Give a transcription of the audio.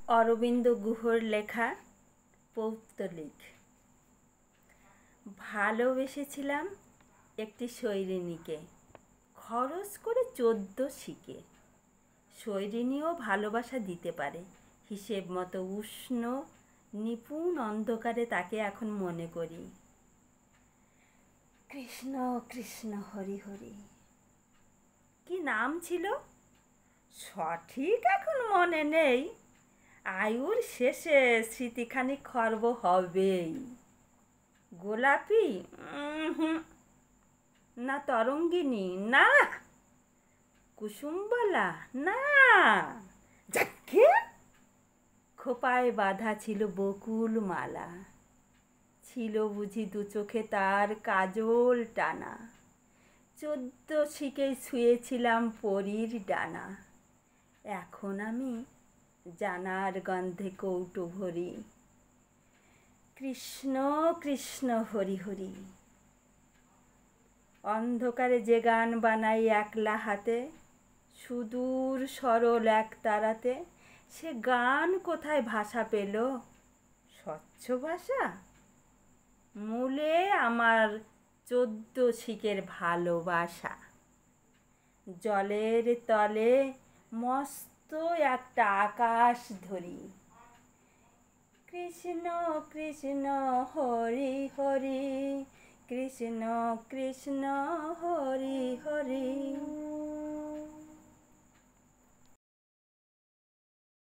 অরবিন্দ গুহর লেখা পৌত্তলিক। ভালোবেসেছিলাম একটি শৈরিণীকে, খরচ করে 14 শিকে। শৈরিণীও ভালোবাসা দিতে পারে, হিসেব মতো উষ্ণ নিপুণ অন্ধকারে তাকে এখন মনে করি। কৃষ্ণ কৃষ্ণ হরি হরি। কি নাম ছিল সঠিক এখন মনে নেই, আয়ুর শেষে স্মৃতিখানি খর্ব হবেই। গোলাপি না, তরঙ্গিনী না, কুসুমবালা না, যাকে খোপায় বাঁধা ছিল বকুল মালা। ছিল বুঝি দু চোখে তার কাজল টানা। 14 শিকেই ছুঁয়েছিলাম পরীর ডানা। এখন আমি জানার গন্ধে কৌটো ভরি। কৃষ্ণ কৃষ্ণ হরি হরি। অন্ধকারে যে গান বানাই একলা হাতে, সুদূর সরল এক তারাতে, সে গান কোথায় ভাষা পেল? স্বচ্ছ ভাষা? মূলে আমার 14 শিকের ভালোবাসা। জলের তলে মস্ত একটা আকাশ ধরি। কৃষ্ণ কৃষ্ণ হরি হরি, কৃষ্ণ কৃষ্ণ হরি হরি।